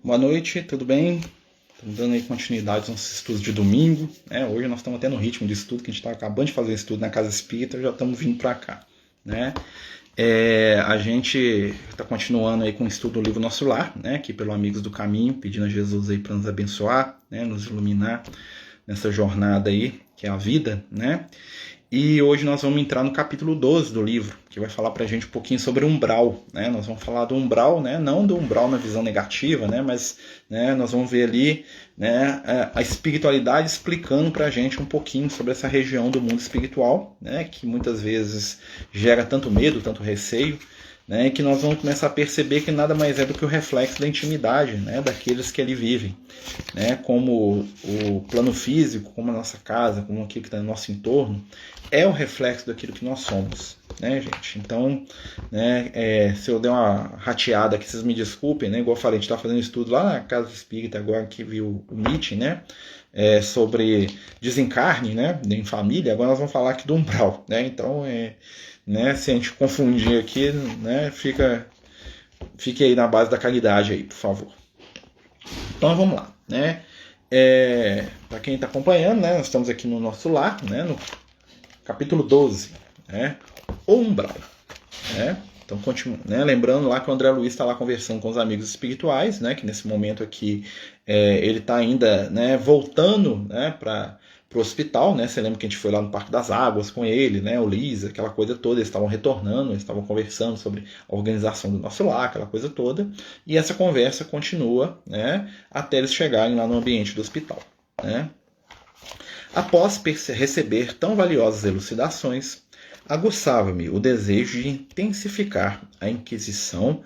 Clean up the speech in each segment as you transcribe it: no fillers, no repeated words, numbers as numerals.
Boa noite, tudo bem? Estamos dando aí continuidade aos nossos estudos de domingo. Hoje nós estamos até no ritmo de estudo, que a gente está acabando de fazer estudo na Casa Espírita, já estamos vindo para cá. A gente está continuando aí com o estudo do livro Nosso Lar, aqui pelo Amigos do Caminho, pedindo a Jesus aí para nos abençoar, nos iluminar nessa jornada aí, que é a vida, E hoje nós vamos entrar no capítulo 12 do livro, que vai falar pra gente um pouquinho sobre umbral, Nós vamos falar do umbral, não do umbral na visão negativa, mas nós vamos ver ali a espiritualidade explicando pra gente um pouquinho sobre essa região do mundo espiritual, que muitas vezes gera tanto medo, tanto receio, e que nós vamos começar a perceber que nada mais é do que o reflexo da intimidade daqueles que ali vivem, como o plano físico, como a nossa casa, como aquilo que está no nosso entorno, é o reflexo daquilo que nós somos, gente? Então, se eu der uma rateada aqui, vocês me desculpem, igual eu falei, a gente está fazendo estudo lá na Casa Espírita, agora que viu o meeting, sobre desencarne, em família. Agora nós vamos falar aqui do umbral, Então, se a gente confundir aqui, fique aí na base da caridade aí, por favor. Então vamos lá, para quem está acompanhando, nós estamos aqui no Nosso Lar, no capítulo 12, o umbral, Então continua, lembrando lá que o André Luiz está lá conversando com os amigos espirituais, que nesse momento aqui ele está ainda voltando para o hospital, Você lembra que a gente foi lá no Parque das Águas com ele, o Lisa, aquela coisa toda, eles estavam retornando, eles estavam conversando sobre a organização do Nosso Lar, aquela coisa toda, e essa conversa continua, até eles chegarem lá no ambiente do hospital, Após receber tão valiosas elucidações, aguçava-me o desejo de intensificar a aquisição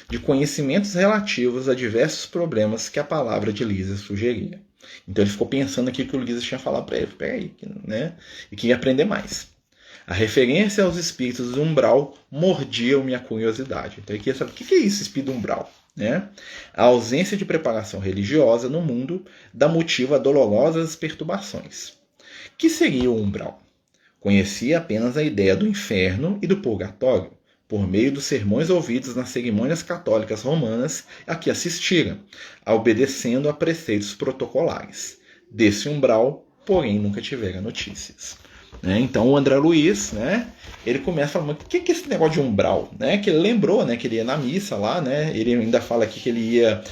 de conhecimentos relativos a diversos problemas que a palavra de Lisa sugeria. Então ele ficou pensando aqui que o Lisa tinha falado para ele, peraí, e queria aprender mais. A referência aos espíritos do umbral mordia minha curiosidade. Então ele queria saber o que é isso, espírito umbral? A ausência de preparação religiosa no mundo dá motivo a dolorosas perturbações. Que seria o umbral? Conhecia apenas a ideia do inferno e do purgatório, por meio dos sermões ouvidos nas cerimônias católicas romanas a que assistira, obedecendo a preceitos protocolares. Desse umbral, porém, nunca tivera notícias. Então o André Luiz, ele começa falando, o que é esse negócio de umbral? Que ele lembrou, que ele ia na missa lá, ele ainda fala aqui que ele ia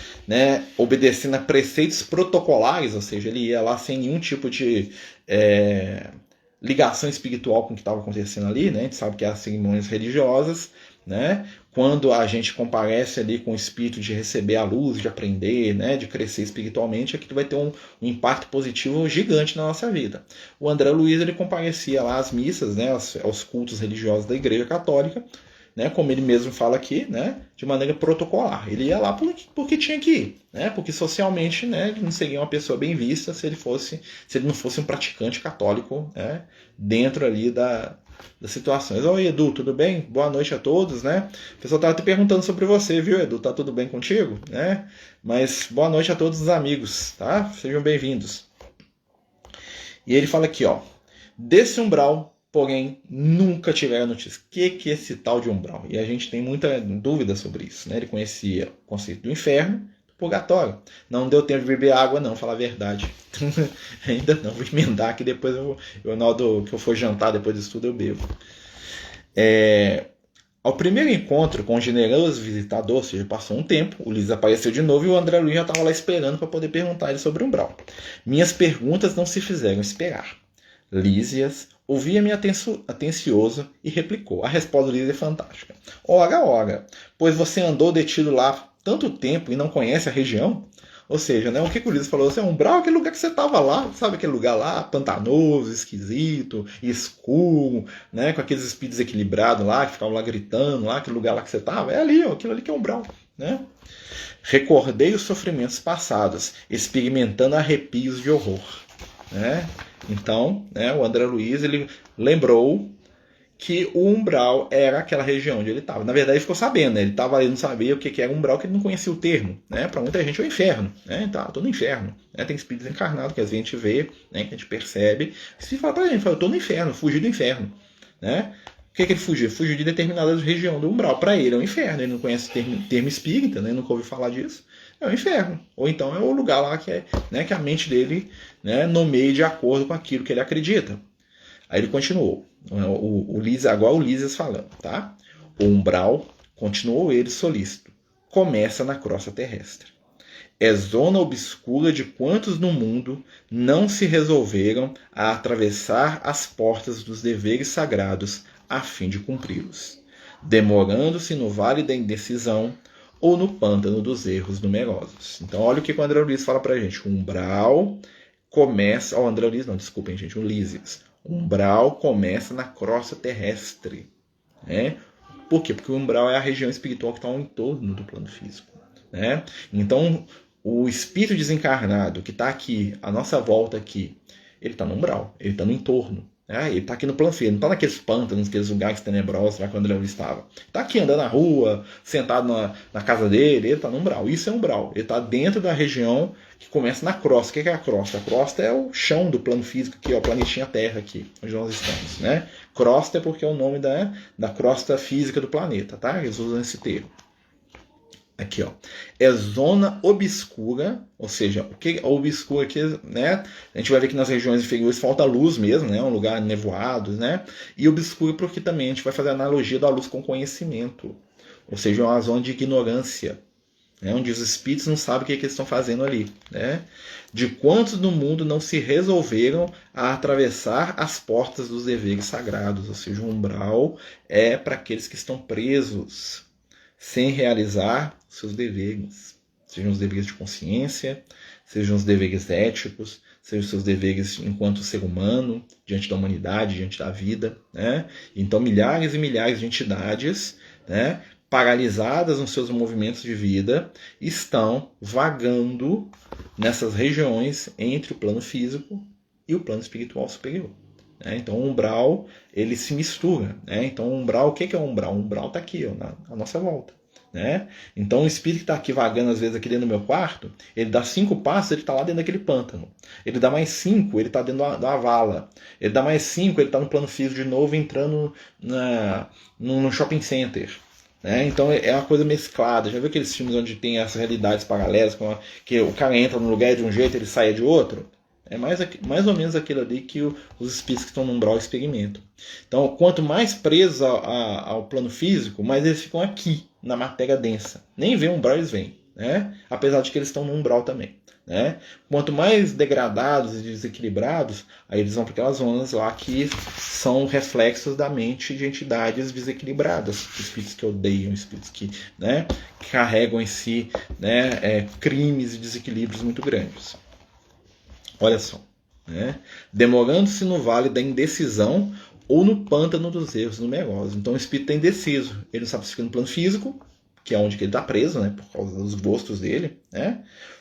obedecendo a preceitos protocolares, ou seja, ele ia lá sem nenhum tipo de ligação espiritual com o que estava acontecendo ali, A gente sabe que é as cerimônias religiosas, Quando a gente comparece ali com o espírito de receber a luz, de aprender, de crescer espiritualmente, aquilo vai ter um impacto positivo gigante na nossa vida. O André Luiz, ele comparecia lá às missas, aos cultos religiosos da Igreja Católica, como ele mesmo fala aqui, de maneira protocolar. Ele ia lá porque tinha que ir, porque socialmente ele não seria uma pessoa bem vista se ele não fosse um praticante católico, dentro ali das situações. Oi, Edu, tudo bem? Boa noite a todos, O pessoal estava te perguntando sobre você, viu, Edu? Tá tudo bem contigo? Mas boa noite a todos os amigos, tá? Sejam bem-vindos. E ele fala aqui, desse umbral, porém, nunca tiveram notícia. O que é esse tal de umbral? E a gente tem muita dúvida sobre isso, Ele conhecia o conceito do inferno, do purgatório. Não deu tempo de beber água, não, falar a verdade. Ainda não, vou emendar que depois na hora que eu for jantar, depois disso tudo eu bebo. Ao primeiro encontro com o generoso visitador, ou seja, passou um tempo, o Luiz apareceu de novo e o André Luiz já estava lá esperando para poder perguntar ele sobre o umbral. Minhas perguntas não se fizeram esperar. Lísias ouvia-me atencioso e replicou. A resposta do Lísias é fantástica. Ora, pois você andou detido lá tanto tempo e não conhece a região? Ou seja, o que o Lísias falou? Você é umbral, aquele lugar que você estava lá, sabe aquele lugar lá, pantanoso, esquisito, escuro, com aqueles espíritos equilibrados lá, que ficavam lá gritando, lá, aquele lugar lá que você estava? É ali, aquilo ali que é umbral, Recordei os sofrimentos passados, experimentando arrepios de horror, Então, o André Luiz, ele lembrou que o umbral era aquela região onde ele estava. Na verdade, ele ficou sabendo, Ele estava ali, não sabia o que era umbral, que ele não conhecia o termo, Para muita gente é o inferno, Tá, tô no inferno, Tem espíritos encarnados que às vezes a gente vê, que a gente percebe. Se fala pra gente, eu tô no inferno, fugi do inferno, que ele fugiu? Fugiu de determinada região do umbral. Para ele é o inferno. Ele não conhece o termo espírita, né? Nunca ouviu falar disso. É o inferno. Ou então é o lugar lá que, né, que a mente dele, né, nomeia de acordo com aquilo que ele acredita. Aí ele continuou. Agora o Lísias falando, tá? O umbral, continuou ele solícito, começa na crosta terrestre. É zona obscura de quantos no mundo não se resolveram a atravessar as portas dos deveres sagrados a fim de cumpri-los, demorando-se no vale da indecisão ou no pântano dos erros numerosos. Então olha o que o André Luiz fala pra gente. O umbral começa... o André Luiz não, desculpem gente, o Lísias. O umbral começa na crosta terrestre. Né? Por quê? Porque o umbral é a região espiritual que está ao entorno do plano físico. Né? Então, o espírito desencarnado que está aqui, à nossa volta aqui, ele está no umbral, ele está no entorno. Né? Ele está aqui no plano físico, não está naqueles pântanos, naqueles lugares tenebrosos lá quando ele estava. Está aqui andando na rua, sentado na casa dele, ele está no umbral. Isso é umbral. Ele está dentro da região que começa na crosta. O que é a crosta? A crosta é o chão do plano físico aqui, ó, o planetinha Terra aqui, onde nós estamos. Né? Crosta é porque é o nome da crosta física do planeta, tá? Eles usam esse termo. Aqui, ó. É zona obscura, ou seja, o que é obscura aqui, né? A gente vai ver que nas regiões inferiores falta luz mesmo, né? Um lugar nevoado, né? E obscura porque também a gente vai fazer a analogia da luz com conhecimento. Ou seja, é uma zona de ignorância, né? Onde os espíritos não sabem o que eles estão fazendo ali, né? De quantos no mundo não se resolveram a atravessar as portas dos deveres sagrados, ou seja, o umbral é para aqueles que estão presos, sem realizar seus deveres, sejam os deveres de consciência, sejam os deveres éticos, sejam os seus deveres enquanto ser humano, diante da humanidade, diante da vida. Né? Então, milhares e milhares de entidades, né, paralisadas nos seus movimentos de vida, estão vagando nessas regiões entre o plano físico e o plano espiritual superior. Então o umbral ele se mistura. Então o umbral, o que é o umbral? O umbral está aqui, ó, na nossa volta. Então o espírito que está aqui vagando às vezes aqui dentro do meu quarto, ele dá 5 passos, ele está lá dentro daquele pântano. Ele dá mais 5, ele está dentro da vala. Ele dá mais 5, ele está no plano físico de novo, entrando no shopping center. Então é uma coisa mesclada. Já viu aqueles filmes onde tem essas realidades paralelas, que o cara entra num lugar de um jeito e ele sai de outro? É mais ou menos aquilo ali que os espíritos que estão no umbral experimentam. Então, quanto mais presos ao plano físico, mais eles ficam aqui, na matéria densa. Nem vê umbral eles vêm, né? Apesar de que eles estão no umbral também. Né? Quanto mais degradados e desequilibrados, aí eles vão para aquelas zonas lá que são reflexos da mente de entidades desequilibradas. Espíritos que odeiam, espíritos que, né, carregam em si, né, crimes e desequilíbrios muito grandes. Olha só, né? Demorando-se no vale da indecisão ou no pântano dos erros numerosos. Então o espírito está indeciso. Ele não sabe se fica no plano físico, que é onde ele está preso, né, por causa dos gostos dele, né?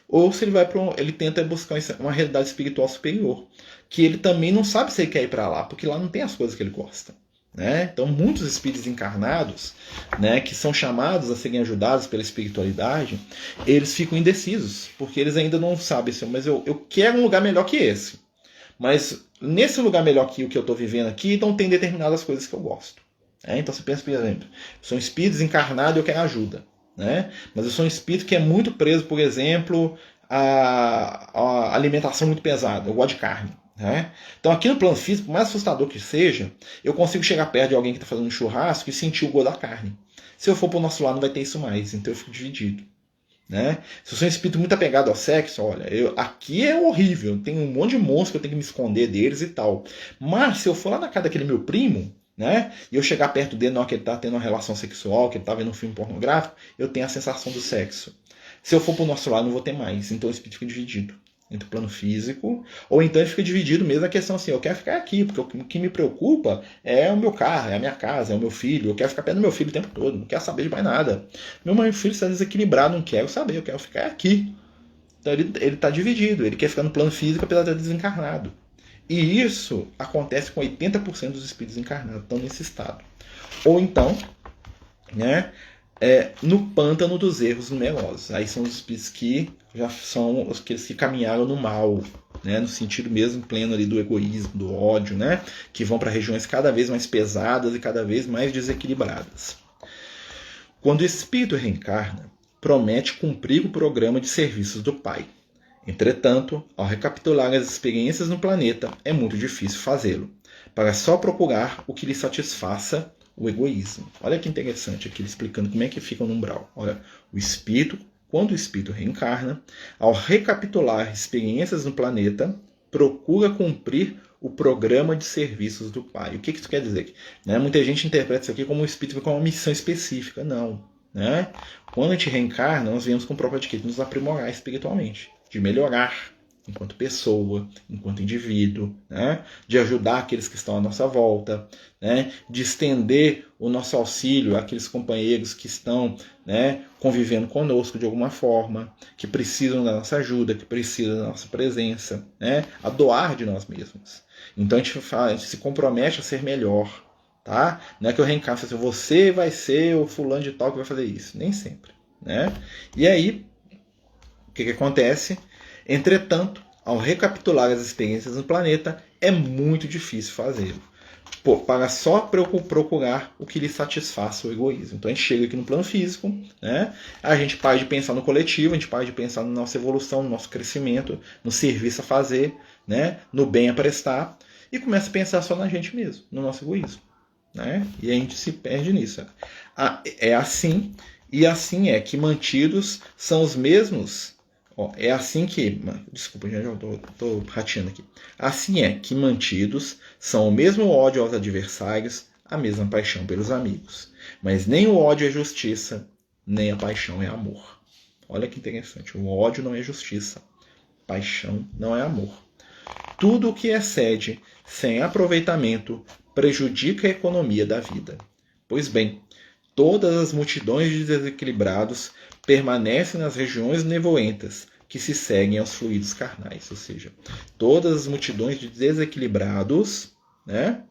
Ou se ele vai ele tenta buscar uma realidade espiritual superior, que ele também não sabe se ele quer ir para lá, porque lá não tem as coisas que ele gosta. Né? Então muitos espíritos encarnados, né, que são chamados a serem ajudados pela espiritualidade, eles ficam indecisos, porque eles ainda não sabem assim, mas eu quero um lugar melhor que esse, mas nesse lugar melhor que o que eu estou vivendo aqui, então tem determinadas coisas que eu gosto. Então você pensa, por exemplo, eu sou um espírito encarnado e eu quero ajuda, né? Mas eu sou um espírito que é muito preso, por exemplo, a alimentação muito pesada, eu gosto de carne. Né? Então aqui no plano físico, por mais assustador que seja, eu consigo chegar perto de alguém que está fazendo um churrasco e sentir o gosto da carne. Se eu for para o nosso lado não vai ter isso mais, então eu fico dividido. Né? Se eu sou um espírito muito apegado ao sexo, olha, aqui é horrível, tem um monte de monstros que eu tenho que me esconder deles e tal. Mas se eu for lá na casa daquele meu primo, né, e eu chegar perto dele na hora que ele está tendo uma relação sexual, que ele está vendo um filme pornográfico, eu tenho a sensação do sexo. Se eu for para o nosso lado não vou ter mais, então o espírito fica dividido entre o plano físico, ou então ele fica dividido mesmo na questão assim, eu quero ficar aqui, porque o que me preocupa é o meu carro, é a minha casa, é o meu filho, eu quero ficar perto do meu filho o tempo todo, não quero saber de mais nada. Meu filho está desequilibrado, não quero saber, eu quero ficar aqui. Então ele está dividido, ele quer ficar no plano físico apesar de estar desencarnado. E isso acontece com 80% dos espíritos encarnados, estão nesse estado. Ou então, né, no pântano dos erros numerosos. Aí são os espíritos que já são aqueles que caminharam no mal, né, no sentido mesmo pleno ali do egoísmo, do ódio, né, que vão para regiões cada vez mais pesadas e cada vez mais desequilibradas. Quando o espírito reencarna, promete cumprir o programa de serviços do Pai. Entretanto, ao recapitular as experiências no planeta, é muito difícil fazê-lo, para só procurar o que lhe satisfaça o egoísmo. Olha que interessante aqui, ele explicando como é que fica no umbral. Olha, o espírito, quando o espírito reencarna, ao recapitular experiências no planeta, procura cumprir o programa de serviços do Pai. O que isso quer dizer? Né? Muita gente interpreta isso aqui como o espírito com uma missão específica. Não. Né? Quando a gente reencarna, nós viemos com o próprio de nos aprimorar espiritualmente, de melhorar enquanto pessoa, enquanto indivíduo, né? De ajudar aqueles que estão à nossa volta, né? De estender o nosso auxílio àqueles companheiros que estão, né, convivendo conosco de alguma forma, que precisam da nossa ajuda, que precisam da nossa presença, né? A doar de nós mesmos. Então a gente se compromete a ser melhor. Tá? Não é que eu reencarno assim, você vai ser o fulano de tal que vai fazer isso. Nem sempre. Né? E aí, o que acontece? Entretanto, ao recapitular as experiências no planeta, é muito difícil fazê-lo. Para só procurar o que lhe satisfaça o egoísmo. Então a gente chega aqui no plano físico, né? A gente para de pensar no coletivo, a gente para de pensar na nossa evolução, no nosso crescimento, no serviço a fazer, né? No bem a prestar, e começa a pensar só na gente mesmo, no nosso egoísmo. Né? E a gente se perde nisso. É assim, e assim é que mantidos são os mesmos. É assim que. Desculpa, já estou rateando aqui. Assim é que mantidos são o mesmo ódio aos adversários, a mesma paixão pelos amigos. Mas nem o ódio é justiça, nem a paixão é amor. Olha que interessante. O ódio não é justiça, paixão não é amor. Tudo o que excede sem aproveitamento prejudica a economia da vida. Pois bem, todas as multidões de desequilibrados permanecem nas regiões nevoentas que se seguem aos fluidos carnais. Ou seja, todas as multidões de desequilibrados, né,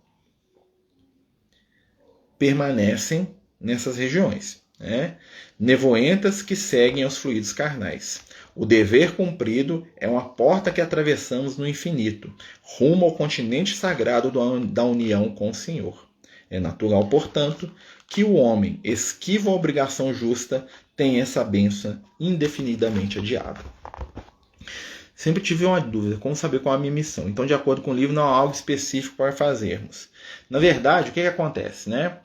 permanecem nessas regiões, né, nevoentas que seguem aos fluidos carnais. O dever cumprido é uma porta que atravessamos no infinito, rumo ao continente sagrado da união com o Senhor. É natural, portanto, que o homem, esquivo a obrigação justa, tenha essa bênção indefinidamente adiada. Sempre tive uma dúvida, como saber qual é a minha missão? Então, de acordo com o livro, não há algo específico para fazermos. Na verdade, o que acontece? Né?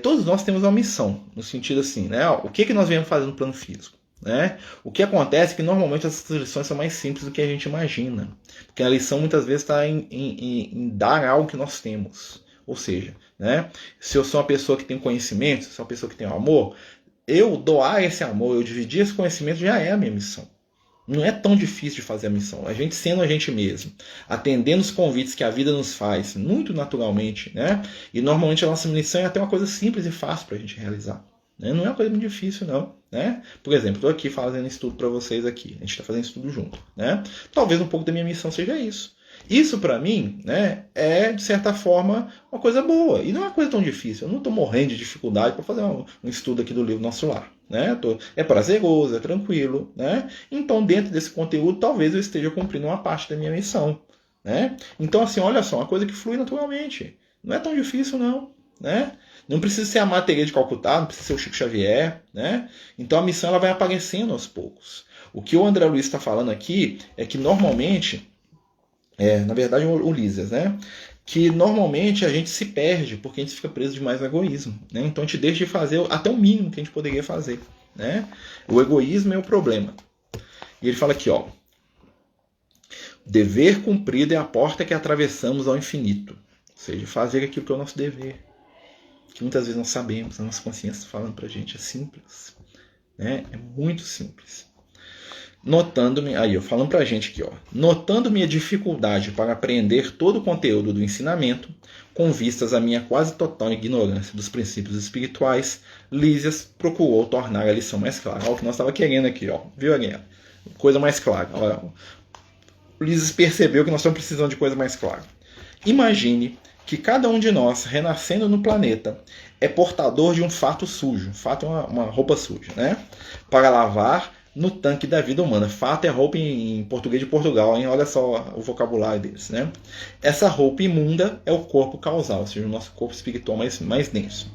Todos nós temos uma missão, no sentido assim, né? O que nós viemos fazer no plano físico? Né? O que acontece é que normalmente essas lições são mais simples do que a gente imagina. Porque a lição muitas vezes está em dar algo que nós temos. Ou seja, né? Se eu sou uma pessoa que tem conhecimento, se eu sou uma pessoa que tem amor, eu doar esse amor, eu dividir esse conhecimento já é a minha missão. Não é tão difícil de fazer a missão. A gente sendo a gente mesmo, atendendo os convites que a vida nos faz, muito naturalmente, né? E normalmente a nossa missão é até uma coisa simples e fácil para a gente realizar. Né? Não é uma coisa muito difícil, não. Né? Por exemplo, estou aqui fazendo estudo para vocês aqui. A gente está fazendo estudo junto. Né? Talvez um pouco da minha missão seja isso. Isso, para mim, né, é, de certa forma, uma coisa boa. E não é uma coisa tão difícil. Eu não estou morrendo de dificuldade para fazer um estudo aqui do livro Nosso Lar. Né? É prazeroso, é tranquilo. Né? Então, dentro desse conteúdo, talvez eu esteja cumprindo uma parte da minha missão. Né? Então, assim, olha só, uma coisa que flui naturalmente. Não é tão difícil, não. Né? Não precisa ser a Madre Teresa de Calcutá, não precisa ser o Chico Xavier. Né? Então, a missão ela vai aparecendo aos poucos. O que o André Luiz está falando aqui é que, normalmente... na verdade, o Ulisses, né? Que normalmente a gente se perde porque a gente fica preso demais no egoísmo. Né? Então a gente deixa de fazer até o mínimo que a gente poderia fazer. Né? O egoísmo é o problema. E ele fala aqui, ó. Dever cumprido é a porta que atravessamos ao infinito. Ou seja, fazer aquilo que é o nosso dever. Que muitas vezes não sabemos, a nossa consciência está falando pra gente. É simples. Né? É muito simples. Notando-me, aí, falando pra gente aqui, ó, notando minha dificuldade para aprender todo o conteúdo do ensinamento, com vistas à minha quase total ignorância dos princípios espirituais, Lísias procurou tornar a lição mais clara. Olha o que nós estávamos querendo aqui, ó, viu, Aguinha? Coisa mais clara. Olha, Lísias percebeu que nós estamos precisando de coisa mais clara. Imagine que cada um de nós, renascendo no planeta, é portador de um fato sujo. Fato é uma roupa suja, né? Para lavar, no tanque da vida humana. Fato é roupa em português de Portugal, hein? Olha só o vocabulário deles, né? Essa roupa imunda é o corpo causal, ou seja, o nosso corpo espiritual mais denso.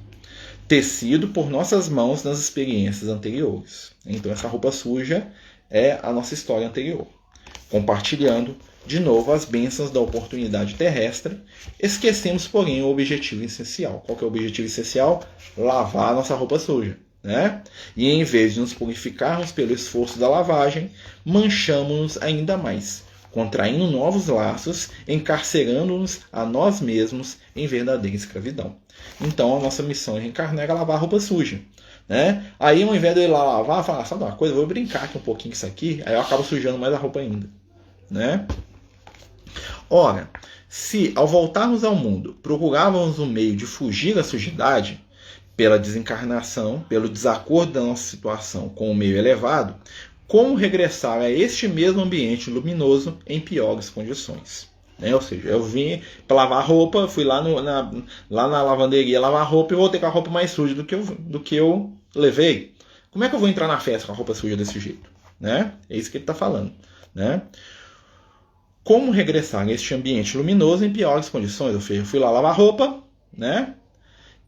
Tecido por nossas mãos nas experiências anteriores. Então essa roupa suja é a nossa história anterior. Compartilhando, de novo, as bênçãos da oportunidade terrestre, esquecemos, porém, o objetivo essencial. Qual que é o objetivo essencial? Lavar a nossa roupa suja. Né? E em vez de nos purificarmos pelo esforço da lavagem, manchamos-nos ainda mais, contraindo novos laços, encarcerando-nos a nós mesmos em verdadeira escravidão. Então a nossa missão é reencarnar é lavar a roupa suja. Né? Aí ao invés de eu ir lá lavar, eu falo, sabe uma coisa, eu vou brincar aqui um pouquinho com isso aqui, aí eu acabo sujando mais a roupa ainda. Né? Ora, se ao voltarmos ao mundo procurávamos um meio de fugir da sujidade, pela desencarnação, pelo desacordo da nossa situação com o meio elevado, como regressar a este mesmo ambiente luminoso em piores condições? Né? Ou seja, eu vim para lavar roupa, fui lá, lá na lavanderia lavar roupa e voltei com a roupa mais suja do que eu levei. Como é que eu vou entrar na festa com a roupa suja desse jeito? Né? É isso que ele está falando. Né? Como regressar a este ambiente luminoso em piores condições? Ou seja, eu fui lá lavar roupa, né?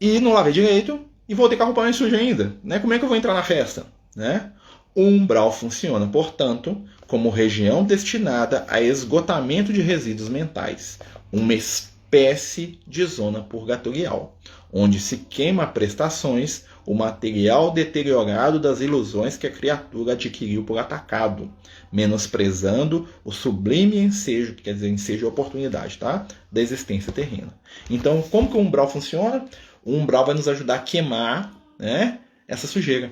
E não lavei direito e voltei com a roupa mais suja ainda. Né? Como é que eu vou entrar na festa? Né? O umbral funciona, portanto, como região destinada a esgotamento de resíduos mentais, uma espécie de zona purgatorial, onde se queima a prestações, o material deteriorado das ilusões que a criatura adquiriu por atacado, menosprezando o sublime ensejo, quer dizer, ensejo e oportunidade, tá? Da existência terrena. Então, como que o umbral funciona? O umbral vai nos ajudar a queimar, né, essa sujeira.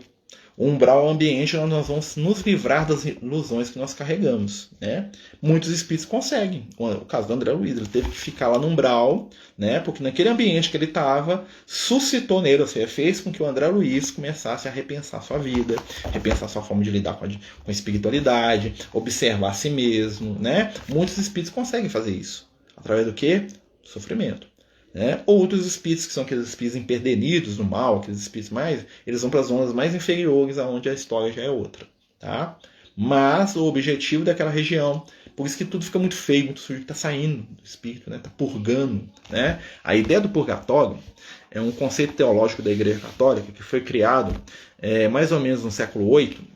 O umbral é o ambiente onde nós vamos nos livrar das ilusões que nós carregamos. Né? Muitos espíritos conseguem. O caso do André Luiz, ele teve que ficar lá no umbral, né, porque naquele ambiente que ele estava, suscitou nele, ou seja, fez com que o André Luiz começasse a repensar sua vida, repensar sua forma de lidar com a espiritualidade, observar a si mesmo. Né? Muitos espíritos conseguem fazer isso. Através do quê? Sofrimento. Né? Outros espíritos, que são aqueles espíritos empedernidos no mal, aqueles espíritos mais, eles vão para as zonas mais inferiores, onde a história já é outra. Tá? Mas o objetivo daquela região, por isso que tudo fica muito feio, muito sujo, está saindo do espírito, está purgando. Né? A ideia do purgatório é um conceito teológico da Igreja Católica que foi criado mais ou menos no século VIII,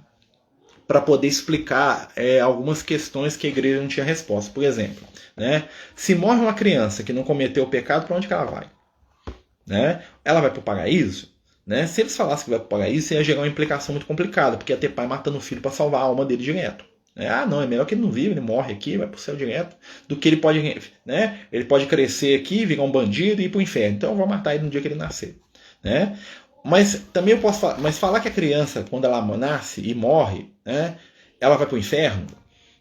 para poder explicar algumas questões que a igreja não tinha resposta. Por exemplo, né, se morre uma criança que não cometeu o pecado, para onde que ela vai? Né? Ela vai para o paraíso? Né? Se eles falassem que vai para o paraíso, ia gerar uma implicação muito complicada, porque ia ter pai matando o filho para salvar a alma dele direto. Ah, não, é melhor que ele não vive, ele morre aqui, vai para o céu direto, do que ele pode, né? Ele pode crescer aqui, virar um bandido e ir para o inferno. Então eu vou matar ele no dia que ele nascer. Né? Mas também eu posso falar, mas falar que a criança, quando ela nasce e morre, né, ela vai para o inferno,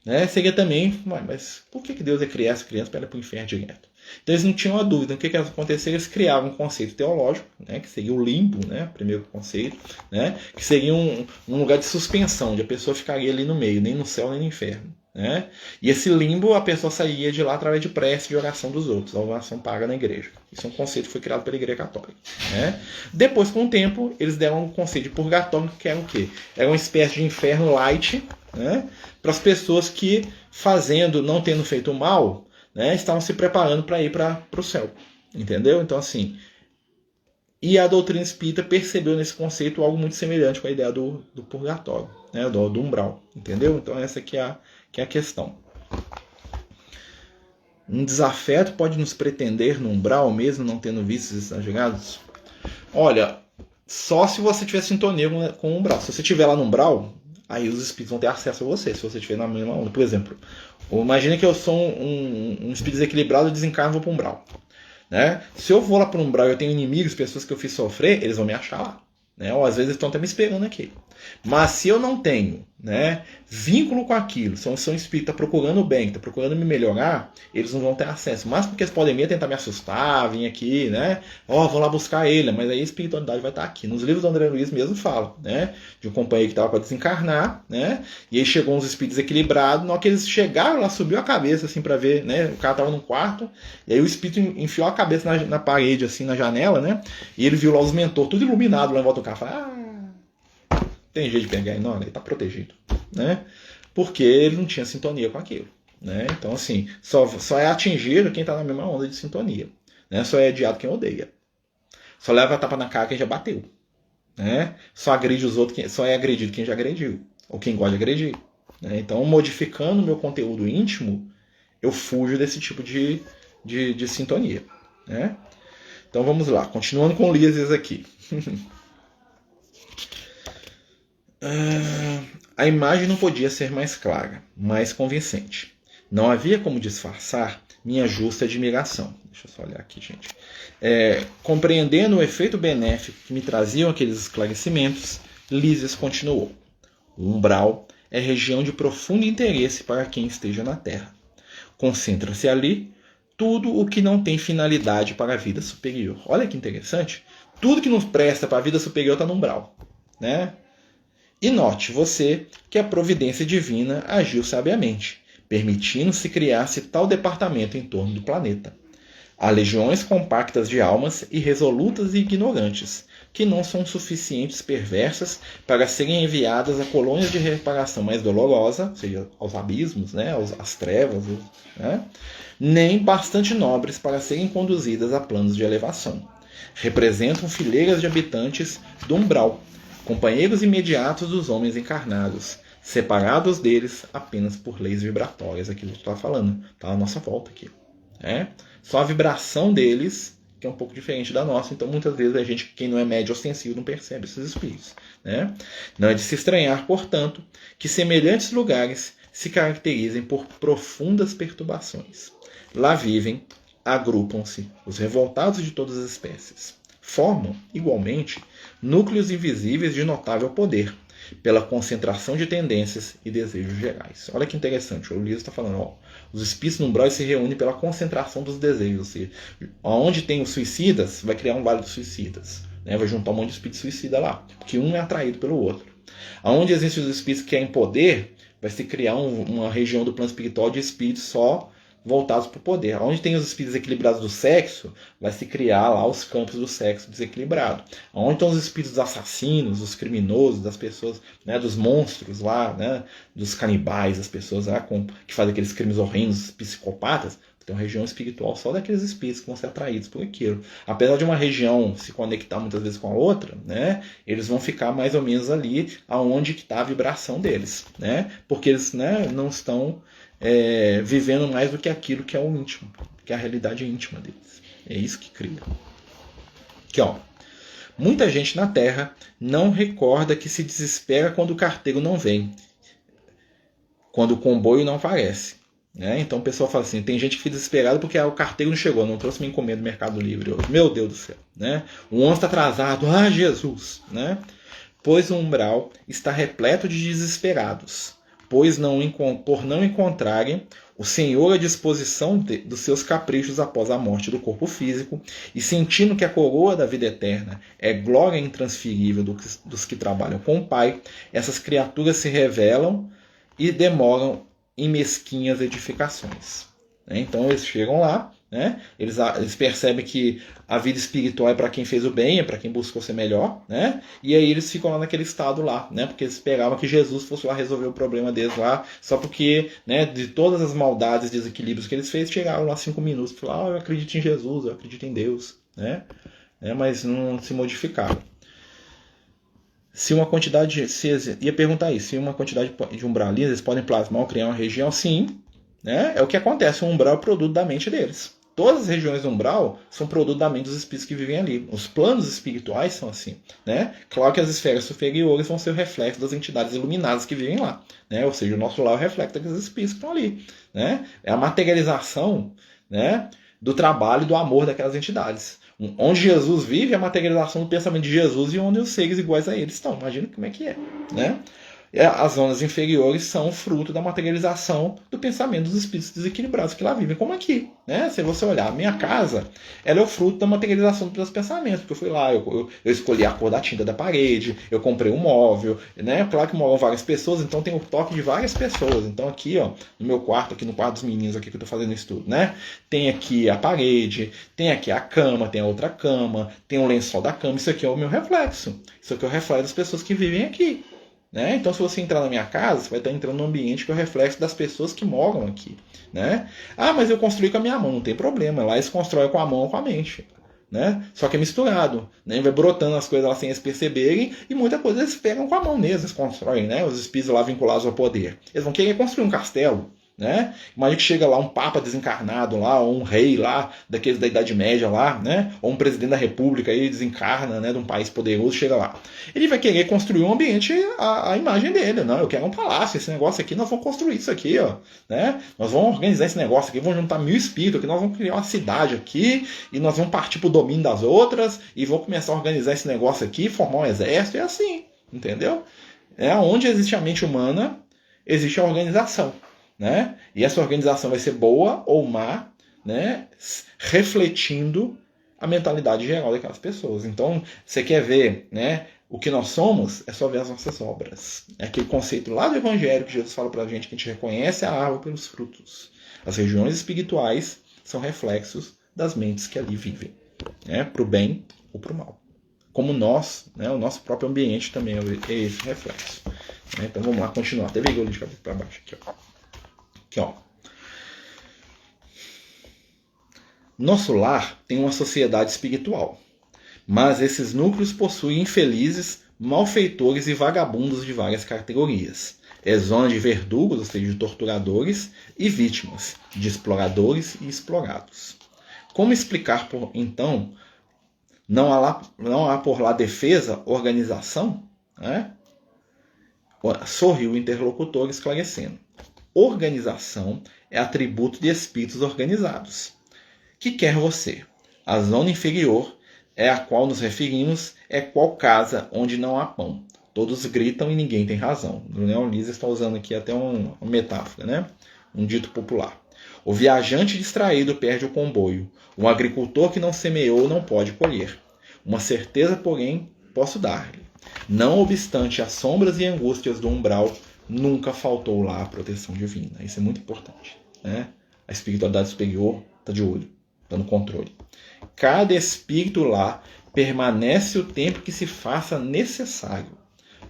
né, seria também, mas por que Deus ia criar essa criança para ela ir para o inferno direto? Então eles não tinham a dúvida. O que aconteceu? Eles criavam um conceito teológico, né, que seria o limbo, né, o primeiro conceito, né, que seria um lugar de suspensão, onde a pessoa ficaria ali no meio, nem no céu nem no inferno. Né? E esse limbo a pessoa sairia de lá através de prece de oração dos outros, a oração paga na igreja. Isso é um conceito que foi criado pela Igreja Católica. Né? Depois, com o tempo, eles deram um conceito de purgatório, que era o quê? Era uma espécie de inferno light, né? Para as pessoas que, não tendo feito mal, né, estavam se preparando para ir para o céu. Entendeu? Então, assim, e a doutrina espírita percebeu nesse conceito algo muito semelhante com a ideia do purgatório, né, do umbral. Entendeu? Então, essa aqui é a questão. Um desafeto pode nos pretender no umbral, mesmo não tendo vícios exagerados? Olha, só se você tiver sintonia com o umbral. Se você estiver lá no umbral, aí os espíritos vão ter acesso a você, se você estiver na mesma onda. Por exemplo, imagine que eu sou um espírito desequilibrado e desencarno e vou para o umbral. Né? Se eu vou lá para o umbral e eu tenho inimigos, pessoas que eu fiz sofrer, eles vão me achar lá. Né? Ou às vezes eles estão até me esperando aqui. Mas se eu não tenho, né, vínculo com aquilo, se eu sou um espírito que está procurando o bem, que está procurando me melhorar, eles não vão ter acesso. Mas porque eles podem vir tentar me assustar, vir aqui, né? Vão lá buscar ele, mas aí a espiritualidade vai estar aqui. Nos livros do André Luiz mesmo fala, né? De um companheiro que estava para desencarnar, né? E aí chegou uns espíritos equilibrados, na hora que eles chegaram lá, subiu a cabeça assim para ver, né? O cara estava num quarto, e aí o espírito enfiou a cabeça na parede, assim, na janela, né? E ele viu lá os mentores, tudo iluminado lá em volta do carro. Falei, tem jeito de pegar ele? Não, ele está protegido, né? Porque ele não tinha sintonia com aquilo, né? Então, assim, só é atingido quem está na mesma onda de sintonia, né? Só é odiado quem odeia. Só leva a tapa na cara quem já bateu, né? Só agride os outros, só é agredido quem já agrediu, ou quem gosta de agredir, né? Então, modificando o meu conteúdo íntimo, eu fujo desse tipo de sintonia, né? Então vamos lá, continuando com o Lísias aqui. A imagem não podia ser mais clara, mais convincente. Não havia como disfarçar minha justa admiração. Deixa eu só olhar aqui, gente. Compreendendo o efeito benéfico que me traziam aqueles esclarecimentos, Lísias continuou. O umbral é região de profundo interesse para quem esteja na Terra. Concentra-se ali tudo o que não tem finalidade para a vida superior. Olha que interessante. Tudo que nos presta para a vida superior está no umbral, né? E note você que a providência divina agiu sabiamente, permitindo-se criar-se tal departamento em torno do planeta. Há legiões compactas de almas irresolutas e ignorantes, que não são suficientes perversas para serem enviadas a colônias de reparação mais dolorosa, ou seja, aos abismos, né, às trevas, né, nem bastante nobres para serem conduzidas a planos de elevação. Representam fileiras de habitantes do umbral, companheiros imediatos dos homens encarnados, separados deles apenas por leis vibratórias, aquilo que eu estava falando, está à nossa volta aqui. Só a vibração deles, que é um pouco diferente da nossa, então muitas vezes a gente, quem não é médio ostensivo, não percebe esses espíritos. Né? Não é de se estranhar, portanto, que semelhantes lugares se caracterizem por profundas perturbações. Lá vivem, agrupam-se os revoltados de todas as espécies. Formam, igualmente, núcleos invisíveis de notável poder, pela concentração de tendências e desejos gerais. Olha que interessante, o Lísias está falando, os espíritos no umbral se reúnem pela concentração dos desejos, ou seja, onde tem os suicidas, vai criar um vale dos suicidas, né? Vai juntar um monte de espíritos suicida lá, porque um é atraído pelo outro. Onde existem os espíritos que querem poder, vai se criar uma região do plano espiritual de espíritos só voltados para o poder. Onde tem os espíritos equilibrados do sexo, vai se criar lá os campos do sexo desequilibrado. Onde estão os espíritos assassinos, os criminosos, das pessoas, né, dos monstros lá, né, dos canibais, das pessoas lá que fazem aqueles crimes horrendos, psicopatas, tem uma região espiritual só daqueles espíritos que vão ser atraídos por aquilo. Apesar de uma região se conectar muitas vezes com a outra, né, eles vão ficar mais ou menos ali aonde está a vibração deles, né, porque eles, né, não estão vivendo mais do que aquilo que é o íntimo, que é a realidade íntima deles. É isso que cria. Aqui, ó. Muita gente na Terra não recorda que se desespera quando o carteiro não vem, quando o comboio não aparece. Né? Então o pessoal fala assim, tem gente que fica desesperada porque o carteiro não chegou, não trouxe minha encomenda do Mercado Livre hoje. Meu Deus do céu. Né? O ônibus está atrasado. Ah, Jesus. Né? Pois o umbral está repleto de desesperados, por não encontrarem o Senhor à disposição dos seus caprichos após a morte do corpo físico, e sentindo que a coroa da vida eterna é glória intransferível dos que trabalham com o Pai, essas criaturas se revelam e demoram em mesquinhas edificações. Então eles chegam lá, né? Eles percebem que a vida espiritual é para quem fez o bem, é para quem buscou ser melhor, né? E aí eles ficam lá naquele estado lá, né? Porque eles esperavam que Jesus fosse lá resolver o problema deles lá, só porque, né, de todas as maldades e desequilíbrios que eles fez, chegaram lá 5 minutos e falaram, eu acredito em Jesus, eu acredito em Deus, né? Mas não se modificaram. Se uma quantidade, ia perguntar isso, se uma quantidade de umbralistas eles podem plasmar ou criar uma região, sim, né? É o que acontece, o umbral é produto da mente deles. Todas as regiões do umbral são produto da mente dos espíritos que vivem ali. Os planos espirituais são assim. Né? Claro que as esferas superiores vão ser o reflexo das entidades iluminadas que vivem lá. Né? Ou seja, o nosso lar é o reflexo daqueles espíritos que estão ali. Né? É a materialização, né, do trabalho e do amor daquelas entidades. Onde Jesus vive é a materialização do pensamento de Jesus e onde os seres iguais a ele estão. Imagina como é que é. Né? As zonas inferiores são fruto da materialização do pensamento dos espíritos desequilibrados que lá vivem, como aqui. Né? Se você olhar, a minha casa, ela é o fruto da materialização dos meus pensamentos, porque eu fui lá, eu escolhi a cor da tinta da parede, eu comprei um móvel, né? Claro que moram várias pessoas, então tem o toque de várias pessoas. Então aqui, ó, no meu quarto, aqui no quarto dos meninos aqui que eu estou fazendo estudo, né? Tem aqui a parede, tem aqui a cama, tem a outra cama, tem o lençol da cama, isso aqui é o meu reflexo. Isso aqui é o reflexo das pessoas que vivem aqui. Né? Então, se você entrar na minha casa, você vai estar entrando num ambiente que é o reflexo das pessoas que moram aqui. Né? Ah, mas eu construí com a minha mão, não tem problema. Lá eles constroem com a mão ou com a mente. Né? Só que é misturado. Né? Vai brotando as coisas lá sem eles perceberem, e muita coisa eles pegam com a mão mesmo, eles constroem, né? Os espíritos lá vinculados ao poder. Eles vão querer construir um castelo. Né? Imagina que chega lá um papa desencarnado lá, ou um rei lá, daqueles da Idade Média lá, né? Ou um presidente da república aí desencarna, né, de um país poderoso, chega lá. Ele vai querer construir um ambiente à imagem dele. Não, eu quero um palácio, esse negócio aqui, nós vamos construir isso aqui, ó, né? Nós vamos organizar esse negócio aqui, vamos juntar 1000 espíritos aqui, nós vamos criar uma cidade aqui, e nós vamos partir pro domínio das outras, e vamos começar a organizar esse negócio aqui, formar um exército, é assim, entendeu? É onde existe a mente humana, existe a organização. Né? E essa organização vai ser boa ou má, né? Refletindo a mentalidade geral daquelas pessoas. Então, você quer ver, né, o que nós somos, é só ver as nossas obras. É aquele conceito lá do Evangelho que Jesus fala pra gente, que a gente reconhece a árvore pelos frutos. As regiões espirituais são reflexos das mentes que ali vivem, né? Para o bem ou para o mal. Como nós, né, o nosso próprio ambiente também é esse reflexo. Né? Então vamos lá, continuar. Até veio o de cabeça para baixo aqui, ó. Aqui, ó. Nosso lar tem uma sociedade espiritual, mas esses núcleos possuem infelizes, malfeitores e vagabundos de várias categorias. É zona de verdugos, ou seja, de torturadores, e vítimas, de exploradores e explorados. Como explicar, então, não há por lá defesa, organização? Né? Sorriu o interlocutor esclarecendo. Organização é atributo de espíritos organizados. Que quer você? A zona inferior, é a qual nos referimos, é qual casa onde não há pão. Todos gritam e ninguém tem razão. O Leon Lisa está usando aqui até uma metáfora, né? Um dito popular. O viajante distraído perde o comboio. O agricultor que não semeou não pode colher. Uma certeza, porém, posso dar-lhe. Não obstante as sombras e angústias do umbral, nunca faltou lá a proteção divina. Isso é muito importante. Né? A espiritualidade superior está de olho, está no controle. Cada espírito lá permanece o tempo que se faça necessário.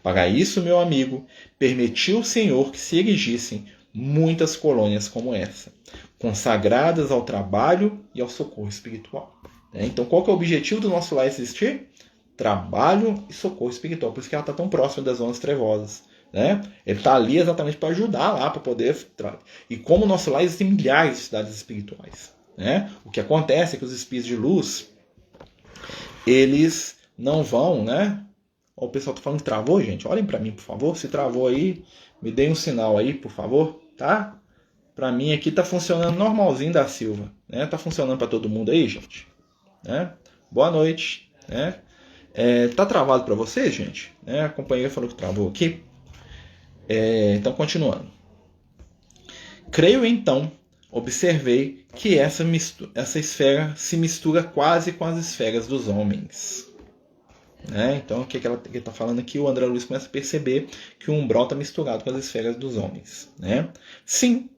Para isso, meu amigo, permitiu o Senhor que se erigissem muitas colônias como essa, consagradas ao trabalho e ao socorro espiritual. Então, qual que é o objetivo do nosso lar existir? Trabalho e socorro espiritual. Por isso que ela está tão próxima das zonas trevosas. Né? Ele está ali exatamente para ajudar lá, para poder... E como o nosso lar existem milhares de cidades espirituais. Né? O que acontece é que os espíritos de luz, eles não vão, né? Ó, o pessoal está falando que travou, gente. Olhem para mim, por favor. Se travou aí, me deem um sinal aí, por favor. Tá? Para mim aqui está funcionando normalzinho da Silva. Né? Tá funcionando para todo mundo aí, gente? Né? Boa noite. Né? Tá travado para vocês, gente? Né? A companheira falou que travou aqui. Então, continuando. Creio, então, observei que essa esfera se mistura quase com as esferas dos homens. Né? Então, o que ele está falando aqui? O André Luiz começa a perceber que o umbral está misturado com as esferas dos homens. Né? Sim,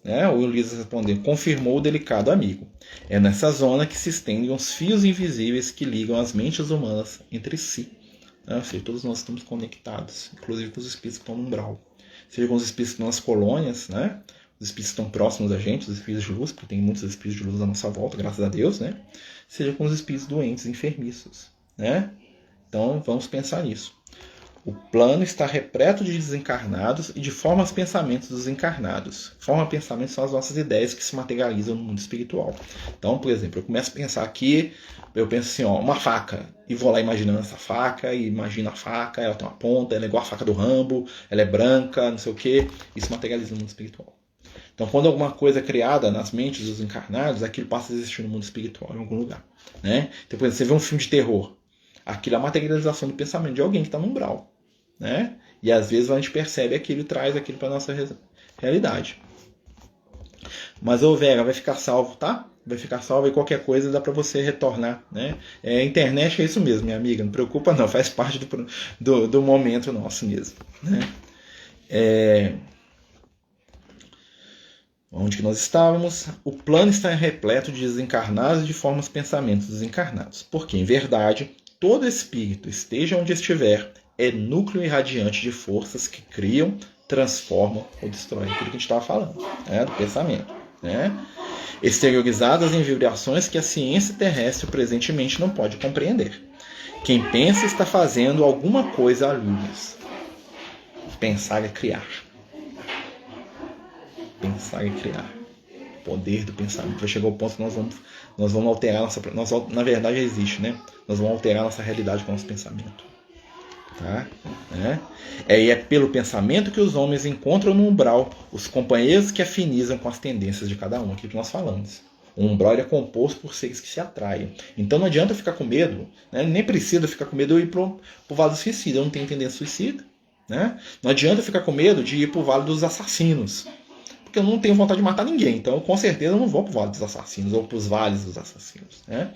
né? O Ulisses respondeu, confirmou o delicado amigo. É nessa zona que se estendem os fios invisíveis que ligam as mentes humanas entre si. Ou seja, todos nós estamos conectados, inclusive com os espíritos que estão no umbral. Seja com os espíritos que estão nas colônias, né? Os espíritos que estão próximos da gente, os espíritos de luz, porque tem muitos espíritos de luz à nossa volta, graças a Deus, né? Seja com os espíritos doentes, enfermiços, né? Então, vamos pensar nisso. O plano está repleto de desencarnados e de formas pensamentos dos encarnados. Forma pensamentos são as nossas ideias que se materializam no mundo espiritual. Então, por exemplo, eu começo a pensar aqui, eu penso assim, ó, uma faca, e vou lá imaginando essa faca, e imagino a faca, ela tem uma ponta, ela é igual a faca do Rambo, ela é branca, não sei o quê, isso materializa no mundo espiritual. Então, quando alguma coisa é criada nas mentes dos encarnados, aquilo passa a existir no mundo espiritual, em algum lugar. Né? Então, por exemplo, você vê um filme de terror, aquilo é a materialização do pensamento de alguém que está no umbral. Né? E às vezes a gente percebe aquilo e traz aquilo para a nossa realidade. Mas o Vera vai ficar salvo, tá? Vai ficar salvo e qualquer coisa dá para você retornar. Né? A internet é isso mesmo, minha amiga. Não preocupa não, faz parte do momento nosso mesmo. Né? Onde que nós estávamos? O plano está repleto de desencarnados e de formas pensamentos desencarnados. Porque, em verdade, todo espírito, esteja onde estiver, é núcleo irradiante de forças que criam, transformam ou destroem. Aquilo que a gente estava falando, né? Do pensamento. Né? Exteriorizadas em vibrações que a ciência terrestre presentemente não pode compreender. Quem pensa está fazendo alguma coisa à luz. Pensar é criar. Pensar é criar. O poder do pensamento. Vai chegar ao ponto que nós vamos alterar nossa... na verdade existe, né? Nós vamos alterar nossa realidade com o nosso pensamento. Tá? É pelo pensamento que os homens encontram no umbral os companheiros que afinizam com as tendências de cada um. Aquilo que nós falamos. O umbral é composto por seres que se atraem. Então não adianta ficar com medo, né? Nem precisa ficar com medo de ir para o vale do suicida. Eu não tenho tendência suicida. Né? Não adianta ficar com medo de ir para o vale dos assassinos. Porque eu não tenho vontade de matar ninguém. Então com certeza eu não vou para o vale dos assassinos ou para os vales dos assassinos. Né?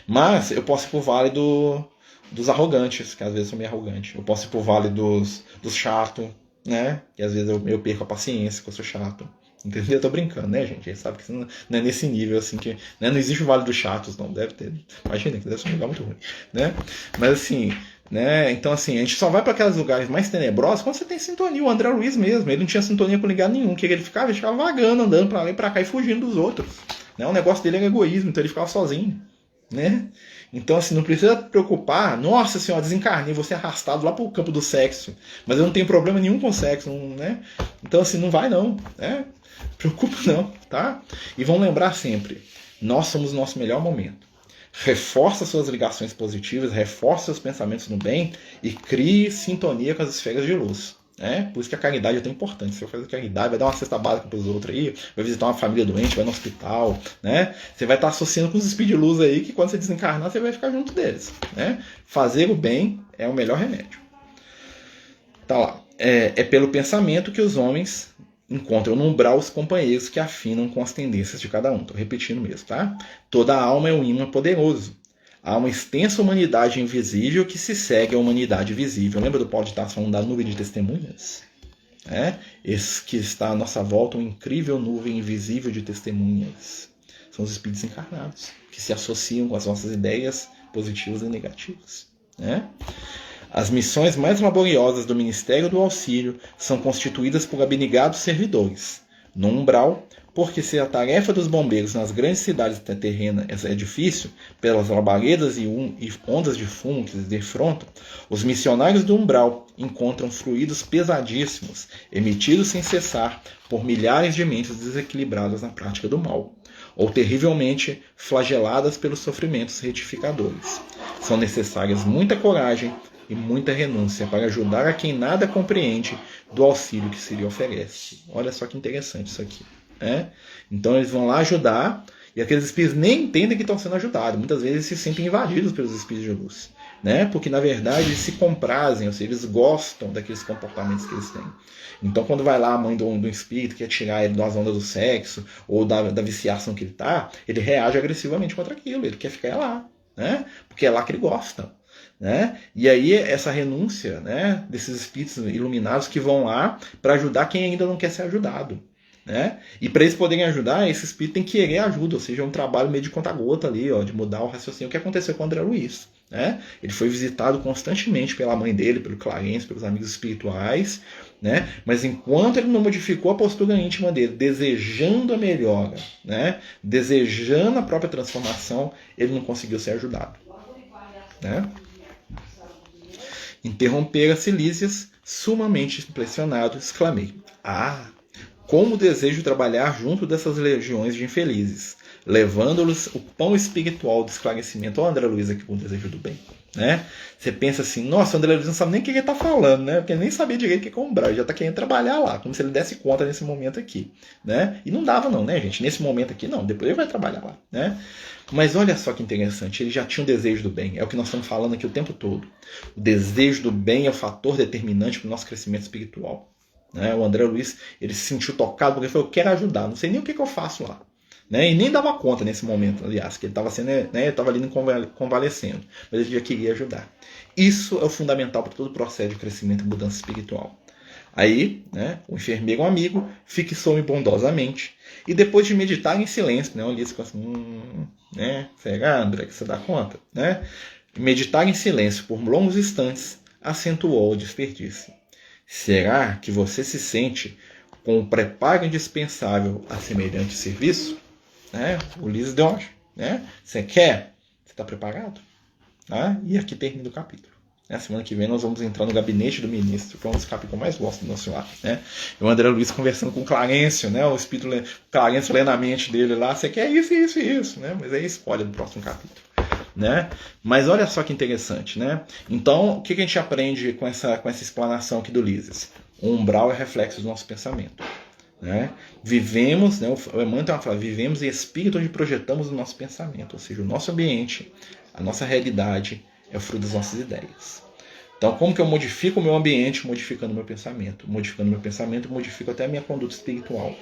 Mas eu posso ir para o vale dos arrogantes, que às vezes eu sou meio arrogante. Eu posso ir para o vale dos chatos, né? Que às vezes eu perco a paciência, que eu sou chato. Entendeu? Eu tô brincando, né, gente? A gente sabe que isso não é nesse nível, assim, que né? Não existe o Vale dos Chatos, não. Deve ter. Imagina, que deve ser um lugar muito ruim, né? Mas, assim, né? Então, assim, a gente só vai para aqueles lugares mais tenebrosos quando você tem sintonia. O André Luiz mesmo, ele não tinha sintonia com lugar nenhum. O que ele ficava? Ele ficava vagando, andando para lá e para cá e fugindo dos outros. Né? O negócio dele era egoísmo, então ele ficava sozinho, né? Então, assim, não precisa preocupar. Nossa senhora, desencarnei, vou ser arrastado lá pro campo do sexo. Mas eu não tenho problema nenhum com sexo, né? Então, assim, não vai não, né? Preocupa não, tá? E vamos lembrar sempre, nós somos o nosso melhor momento. Reforça suas ligações positivas, reforça seus pensamentos no bem e crie sintonia com as esferas de luz. Né? Por isso que a caridade é tão importante. Você vai fazer caridade, vai dar uma cesta básica para os outros aí, vai visitar uma família doente, vai no hospital, né? Você vai estar associando com os espíritos de luz aí, que quando você desencarnar, você vai ficar junto deles. Né? Fazer o bem é o melhor remédio. Tá lá. É pelo pensamento que os homens encontram no umbral os companheiros que afinam com as tendências de cada um. Estou repetindo mesmo, tá? Toda alma é um imã poderoso. Há uma extensa humanidade invisível que se segue à humanidade visível. Lembra do Paulo de Tarso falando da nuvem de testemunhas? Esse que está à nossa volta, uma incrível nuvem invisível de testemunhas. São os espíritos encarnados, que se associam com as nossas ideias positivas e negativas. Né? As missões mais laboriosas do Ministério do Auxílio são constituídas por abnegados servidores. No umbral, porque se a tarefa dos bombeiros nas grandes cidades terrenas é difícil, pelas labaredas e ondas de fumo que defrontam, os missionários do umbral encontram fluidos pesadíssimos, emitidos sem cessar por milhares de mentes desequilibradas na prática do mal, ou terrivelmente flageladas pelos sofrimentos retificadores. São necessárias muita coragem e muita renúncia para ajudar a quem nada compreende do auxílio que se lhe oferece. Olha só que interessante isso aqui. Então eles vão lá ajudar e aqueles espíritos nem entendem que estão sendo ajudados. Muitas vezes se sentem invadidos pelos espíritos de luz. Porque na verdade eles se comprazem, ou seja, eles gostam daqueles comportamentos que eles têm. Então quando vai lá a mãe do espírito quer tirar ele das ondas do sexo ou da viciação que ele está, ele reage agressivamente contra aquilo, ele quer ficar lá, porque é lá que ele gosta. E aí essa renúncia desses espíritos iluminados que vão lá para ajudar quem ainda não quer ser ajudado. E para eles poderem ajudar, esse espírito tem que querer ajuda, ou seja, é um trabalho meio de conta-gota ali, de mudar o raciocínio. O que aconteceu com o André Luiz? Ele foi visitado constantemente pela mãe dele, pelo Clarence, pelos amigos espirituais, mas enquanto ele não modificou a postura íntima dele, desejando a melhora, desejando a própria transformação, ele não conseguiu ser ajudado. Interromper as cilícias, sumamente impressionado, exclamei: como desejo trabalhar junto dessas legiões de infelizes, levando-lhes o pão espiritual do esclarecimento. Olha o André Luiz aqui com o desejo do bem. Você pensa assim, nossa, o André Luiz não sabe nem o que ele está falando, porque ele nem sabia direito o que é umbral, ele já está querendo trabalhar lá, como se ele desse conta nesse momento aqui. E não dava não, gente, nesse momento aqui não, depois ele vai trabalhar lá. Mas olha só que interessante, ele já tinha um desejo do bem, é o que nós estamos falando aqui o tempo todo. O desejo do bem é o fator determinante para o nosso crescimento espiritual. O André Luiz, ele se sentiu tocado porque ele falou: eu quero ajudar, não sei nem o que eu faço lá. E nem dava conta nesse momento, aliás, que ele estava ali convalescendo, mas ele já queria ajudar. Isso é o fundamental para todo o processo de crescimento e mudança espiritual. Aí, o enfermeiro amigo fixou-me bondosamente e depois de meditar em silêncio, o Ulisses ficou assim, será, André, que você dá conta? Meditar em silêncio por longos instantes, acentuou o desperdício. Será que você se sente com o preparo indispensável a semelhante serviço? Né? O Ulisses deu uma, né? Você quer? Você está preparado? Tá? E aqui termina o capítulo. Na semana que vem nós vamos entrar no gabinete do ministro, que é um dos capítulos que eu mais gosto do nosso lar. Né? E o André Luiz conversando com o Clarencio, né? O espírito Clarencio lendo a mente dele lá, você quer isso, isso e isso, né? Mas aí spoiler do próximo capítulo. Né? Mas olha só que interessante, né? Então, o que a gente aprende com essa explanação aqui do Ulisses? O umbral é reflexo do nosso pensamento. Né? Vivemos, né, o Emmanuel tem uma frase, vivemos em espírito onde projetamos o nosso pensamento, ou seja, o nosso ambiente, a nossa realidade é o fruto das nossas ideias. Então, como que eu modifico o meu ambiente modificando o meu pensamento? Modificando o meu pensamento, eu modifico até a minha conduta espiritual.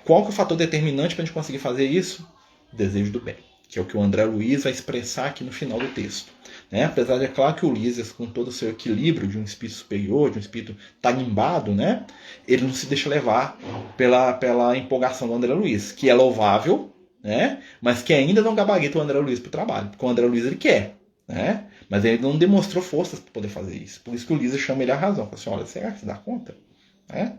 Qual que é o fator determinante para a gente conseguir fazer isso? O desejo do bem, que é o que o André Luiz vai expressar aqui no final do texto. Né? Apesar de, é claro, que o Ulisses, com todo o seu equilíbrio de um espírito superior, de um espírito tarimbado, né? Ele não se deixa levar pela empolgação do André Luiz, que é louvável, né? Mas que ainda não gabarita o André Luiz para o trabalho, porque o André Luiz ele quer, né? Mas ele não demonstrou forças para poder fazer isso. Por isso que o Ulisses chama ele a razão. Fala assim, olha, será que você dá conta? Né?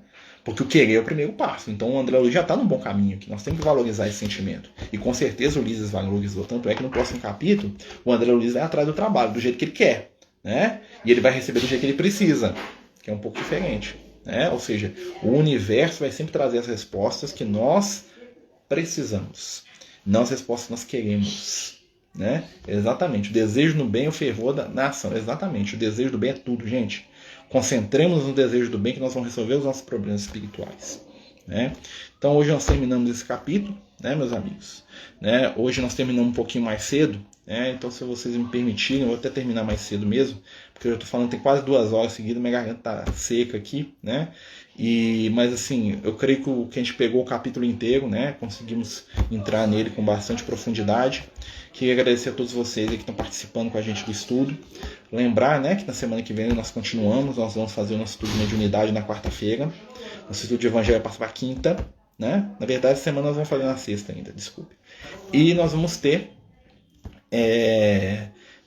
Porque o querer é o primeiro passo. Então o André Luiz já está num bom caminho aqui. Nós temos que valorizar esse sentimento. E com certeza o Ulisses valorizou. Tanto é que no próximo capítulo o André Luiz vai atrás do trabalho, do jeito que ele quer. Né? E ele vai receber do jeito que ele precisa. Que é um pouco diferente. Né? Ou seja, o universo vai sempre trazer as respostas que nós precisamos. Não as respostas que nós queremos. Né? Exatamente. O desejo no bem é o fervor na ação. Exatamente. O desejo do bem é tudo, gente. Concentremos no desejo do bem que nós vamos resolver os nossos problemas espirituais. Né? Então hoje nós terminamos esse capítulo, né, meus amigos? Né? Hoje nós terminamos um pouquinho mais cedo, né? Então se vocês me permitirem, eu vou até terminar mais cedo mesmo, porque eu estou falando tem quase 2 horas seguidas, minha garganta está seca aqui, né? Mas assim, eu creio que a gente pegou o capítulo inteiro, né? Conseguimos entrar nele com bastante profundidade. Queria agradecer a todos vocês que estão participando com a gente do estudo. Lembrar, né, que na semana que vem nós continuamos, nós vamos fazer o nosso estudo de mediunidade na quarta-feira. Nosso estudo de evangelho passa para quinta, né? Na verdade, essa semana nós vamos fazer na sexta ainda, desculpe. E nós vamos ter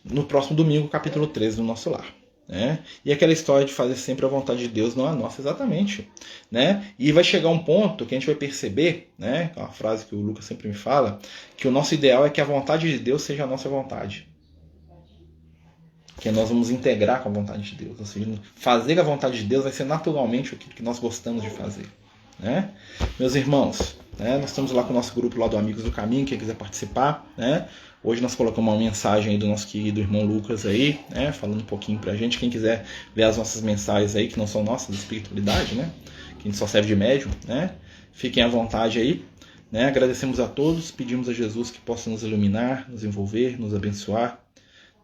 no próximo domingo o capítulo 13 do nosso lar. Né? E aquela história de fazer sempre a vontade de Deus, não a nossa, exatamente. Né? E vai chegar um ponto que a gente vai perceber, né? Uma frase que o Lucas sempre me fala, que o nosso ideal é que a vontade de Deus seja a nossa vontade. Que nós vamos integrar com a vontade de Deus. Ou seja, fazer a vontade de Deus vai ser naturalmente aquilo que nós gostamos de fazer. Né? Meus irmãos, né? Nós estamos lá com o nosso grupo lá do Amigos do Caminho, quem quiser participar, né? Hoje nós colocamos uma mensagem aí do nosso querido irmão Lucas aí, né? Falando um pouquinho pra gente. Quem quiser ver as nossas mensagens aí, que não são nossas, de espiritualidade, né? Que a gente só serve de médium, né? Fiquem à vontade aí. Né? Agradecemos a todos, pedimos a Jesus que possa nos iluminar, nos envolver, nos abençoar,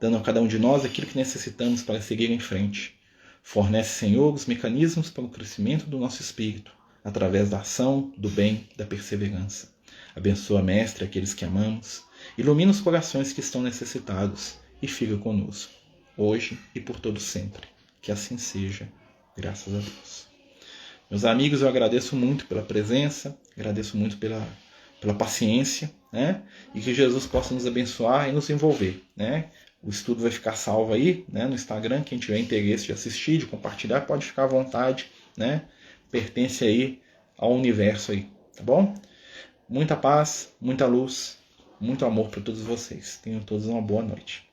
dando a cada um de nós aquilo que necessitamos para seguir em frente. Fornece, Senhor, os mecanismos para o crescimento do nosso espírito, através da ação, do bem, da perseverança. Abençoa, Mestre, aqueles que amamos. Ilumina os corações que estão necessitados e fica conosco, hoje e por todo sempre. Que assim seja, graças a Deus. Meus amigos, eu agradeço muito pela presença, agradeço muito pela paciência, né? E que Jesus possa nos abençoar e nos envolver, né? O estudo vai ficar salvo aí, né, no Instagram. Quem tiver interesse de assistir, de compartilhar, pode ficar à vontade, né? Pertence aí ao universo aí, tá bom? Muita paz, muita luz, muito amor para todos vocês. Tenham todos uma boa noite.